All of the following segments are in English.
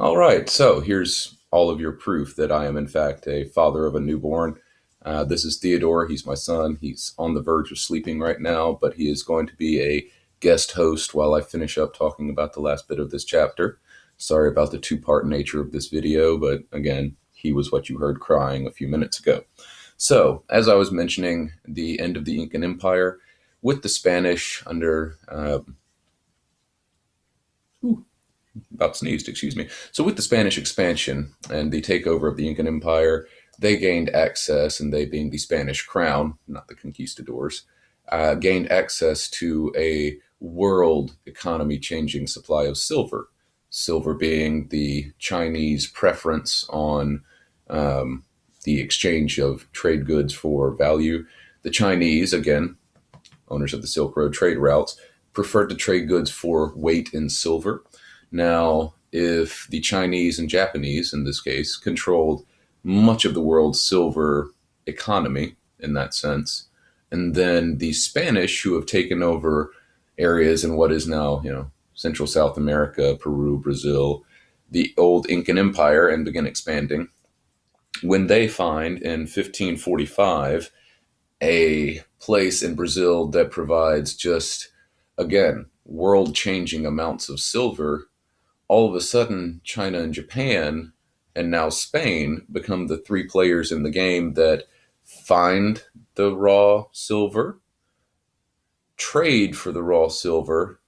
All right, so here's all of your proof that I am, in fact, a father of a newborn. This is Theodore. He's my son. He's on the verge of sleeping right now, but he is going to be a guest host while I finish up talking about the last bit of this chapter. Sorry about the two-part nature of this video, but again, he was what you heard crying a few minutes ago. So, as I was mentioning, the end of the Incan Empire with the Spanish under about sneezed, excuse me. So with the Spanish expansion and the takeover of the Incan Empire, they gained access, and they being the Spanish crown, not the conquistadors, gained access to a world economy changing supply of silver. Silver being the Chinese preference on the exchange of trade goods for value. The Chinese, again, owners of the Silk Road trade routes, preferred to trade goods for weight in silver. Now, if the Chinese and Japanese, in this case, controlled much of the world's silver economy in that sense, and then the Spanish, who have taken over areas in what is now, Central South America, Peru, Brazil, the old Incan Empire, and begin expanding, when they find in 1545 a place in Brazil that provides just, again, world changing amounts of silver, all of a sudden China and Japan and now Spain become the three players in the game that find the raw silver, trade for the raw silver,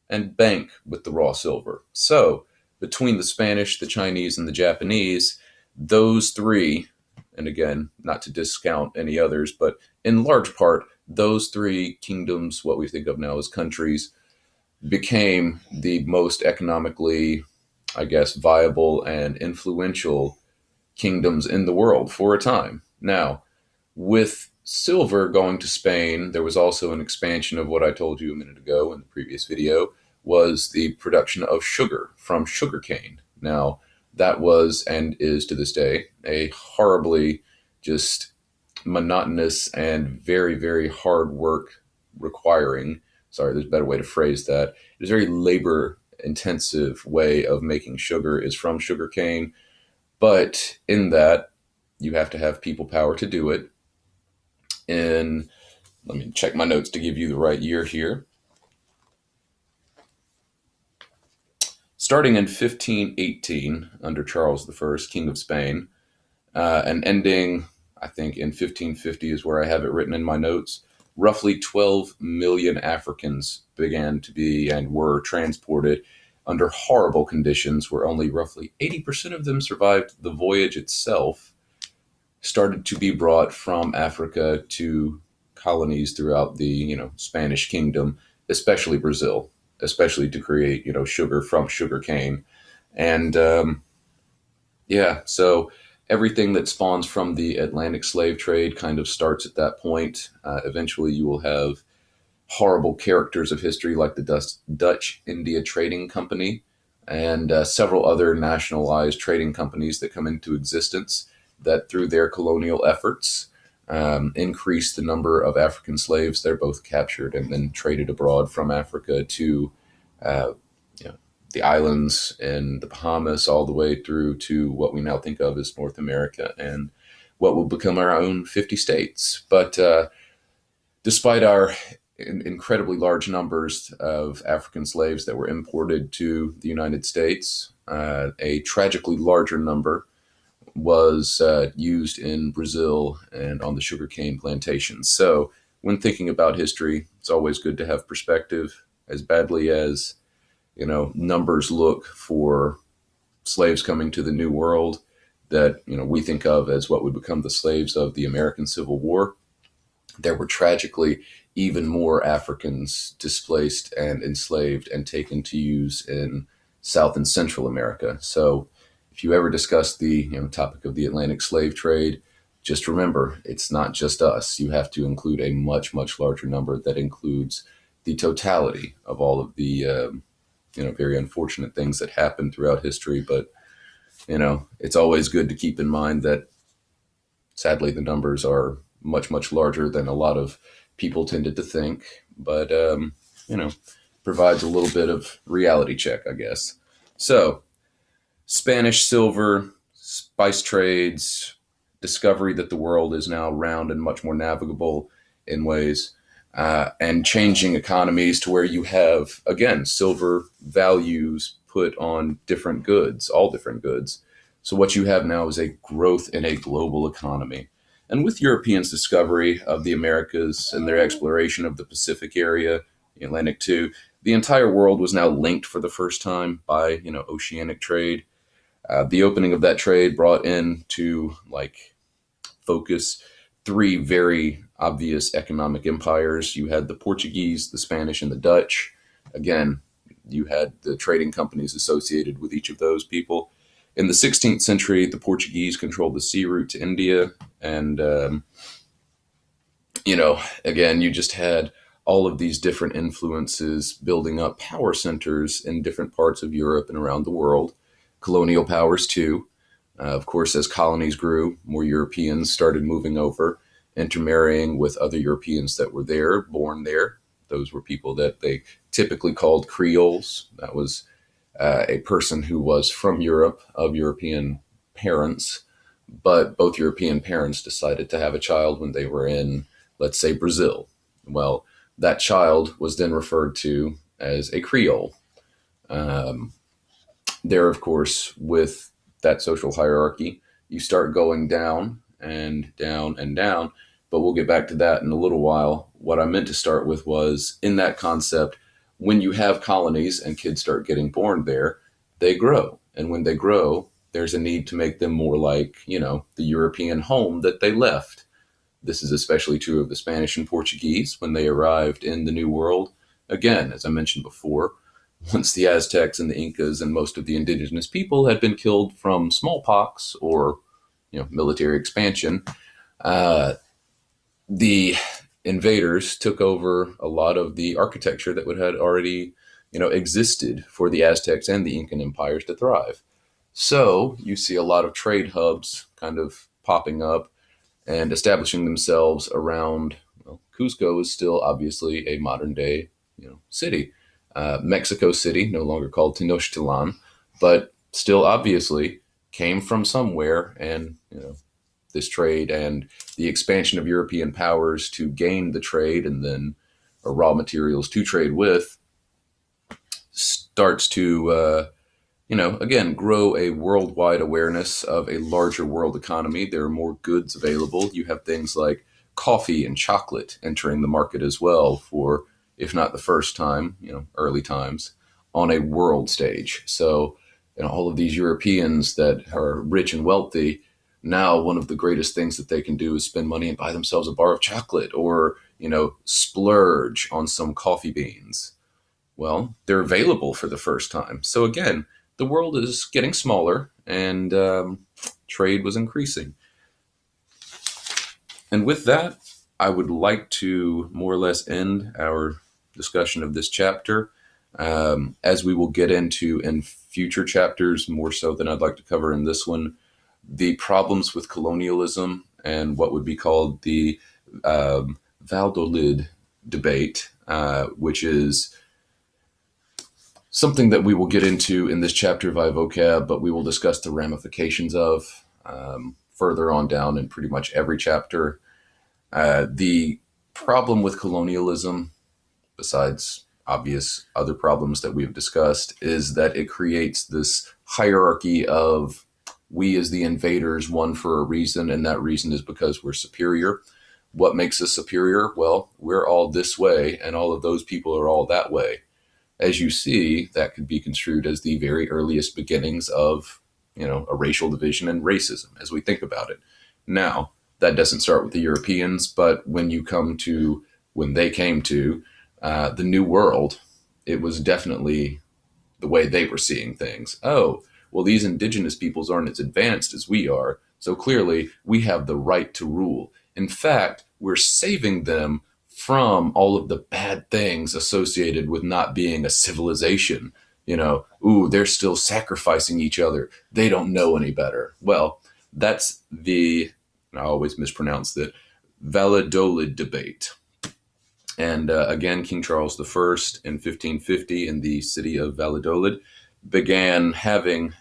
and bank with the raw silver. So between the Spanish, the Chinese, and the Japanese, those three, and again, not to discount any others, but in large part, those three kingdoms, what we think of now as countries, became the most economically, I guess, viable and influential kingdoms in the world for a time. Now, with silver going to Spain, there was also an expansion of what I told you a minute ago in the previous video, was the production of sugar from sugarcane. Now, that was and is to this day a horribly just monotonous and very, very hard work requiring, sorry, there's a better way to phrase that. It's a very labor intensive way of making sugar is from sugarcane. But in that, you have to have people power to do it. And let me check my notes to give you the right year here. Starting in 1518 under Charles I, King of Spain, and ending, I think, in 1550 is where I have it written in my notes. Roughly 12 million Africans began to be and were transported under horrible conditions, where only roughly 80% of them survived the voyage itself, started to be brought from Africa to colonies throughout the, Spanish kingdom, especially Brazil, especially to create, sugar from sugarcane. And yeah, so everything that spawns from the Atlantic slave trade kind of starts at that point. Eventually, you will have horrible characters of history like the Dutch India Trading Company and several other nationalized trading companies that come into existence that, through their colonial efforts, increased the number of African slaves that are both captured and then traded abroad from Africa to uh, the islands in the Bahamas, all the way through to what we now think of as North America and what will become our own 50 states. But despite our incredibly large numbers of African slaves that were imported to the United States, a tragically larger number was used in Brazil and on the sugarcane plantations. So, when thinking about history, it's always good to have perspective. As badly as numbers look for slaves coming to the New World that we think of as what would become the slaves of the American Civil War, there were tragically even more Africans displaced and enslaved and taken to use in South and Central America. So if you ever discuss the topic of the Atlantic slave trade, just remember it's not just us. You have to include a much, much larger number that includes the totality of all of the very unfortunate things that happened throughout history. But it's always good to keep in mind that sadly the numbers are much, much larger than a lot of people tended to think. But provides a little bit of reality check, I guess. So Spanish silver, spice trades, discovery that the world is now round and much more navigable in ways, and changing economies to where you have, again, silver values put on different goods, all different goods. So what you have now is a growth in a global economy. And with Europeans' discovery of the Americas and their exploration of the Pacific area, the Atlantic too, the entire world was now linked for the first time by, oceanic trade. The opening of that trade brought in to like focus three very obvious economic empires. You had the Portuguese, the Spanish, and the Dutch. Again, you had the trading companies associated with each of those people. In the 16th century, the Portuguese controlled the sea route to India. And, again, you just had all of these different influences building up power centers in different parts of Europe and around the world. Colonial powers, too. Of course, as colonies grew, more Europeans started moving over, intermarrying with other Europeans that were there, born there. Those were people that they typically called Creoles. That was a person who was from Europe, of European parents, but both European parents decided to have a child when they were in, let's say, Brazil. Well, that child was then referred to as a Creole. Um, there, of course, with that social hierarchy, you start going down and down and down. But we'll get back to that in a little while. What I meant to start with was in that concept, when you have colonies and kids start getting born there, they grow. And when they grow, there's a need to make them more like, the European home that they left. This is especially true of the Spanish and Portuguese when they arrived in the New World. Again, as I mentioned before, once the Aztecs and the Incas and most of the indigenous people had been killed from smallpox or military expansion, uh, the invaders took over a lot of the architecture that would had already existed for the Aztecs and the Incan empires to thrive. So you see a lot of trade hubs kind of popping up and establishing themselves around. Cusco is still obviously a modern day city. Mexico City, no longer called Tenochtitlan, but still obviously came from somewhere, and this trade and the expansion of European powers to gain the trade and then raw materials to trade with starts to again, grow a worldwide awareness of a larger world economy. There are more goods available. You have things like coffee and chocolate entering the market as well for, if not the first time, early times on a world stage. So, all of these Europeans that are rich and wealthy, now one of the greatest things that they can do is spend money and buy themselves a bar of chocolate or, splurge on some coffee beans. Well, they're available for the first time. So again, the world is getting smaller and trade was increasing. And with that, I would like to more or less end our discussion of this chapter, as we will get into in future chapters, more so than I'd like to cover in this one, the problems with colonialism and what would be called the Valladolid debate, which is something that we will get into in this chapter via vocab, but we will discuss the ramifications of further on down in pretty much every chapter. The problem with colonialism, besides obvious other problems that we've discussed, is that it creates this hierarchy of we as the invaders won for a reason, and that reason is because we're superior. What makes us superior? Well, we're all this way, and all of those people are all that way. As you see, that could be construed as the very earliest beginnings of, a racial division and racism as we think about it. Now, that doesn't start with the Europeans, but when they came to the New World, it was definitely the way they were seeing things. Oh, well, these indigenous peoples aren't as advanced as we are, so clearly we have the right to rule. In fact, we're saving them from all of the bad things associated with not being a civilization. They're still sacrificing each other. They don't know any better. Well, that's I always mispronounce it, Valladolid debate. And again, King Charles I in 1550 in the city of Valladolid began having,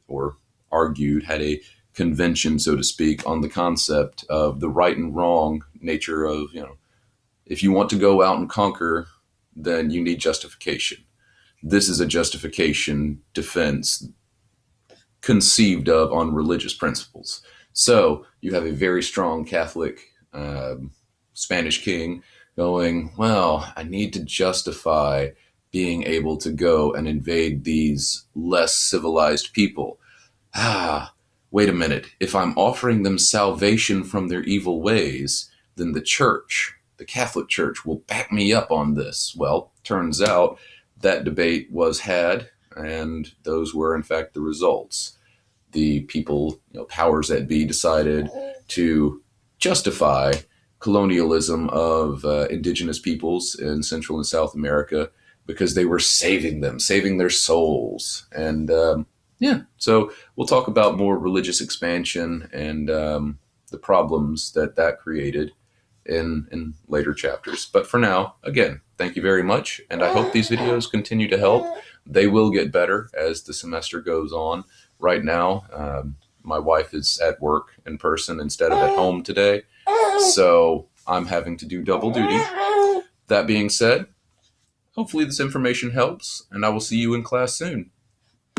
or argued, had a convention, so to speak, on the concept of the right and wrong nature of, if you want to go out and conquer, then you need justification. This is a justification defense conceived of on religious principles. So you have a very strong Catholic Spanish king going, well, I need to justify being able to go and invade these less civilized people. Ah, wait a minute. If I'm offering them salvation from their evil ways, then the church, the Catholic Church, will back me up on this. Well, turns out that debate was had, and those were, in fact, the results. The people, powers that be, decided to justify colonialism of indigenous peoples in Central and South America because they were saving them, saving their souls. And yeah, so we'll talk about more religious expansion and the problems that created in later chapters. But for now, again, thank you very much. And I hope these videos continue to help. They will get better as the semester goes on. Right now, my wife is at work in person instead of at home today. So I'm having to do double duty. That being said, hopefully this information helps, and I will see you in class soon.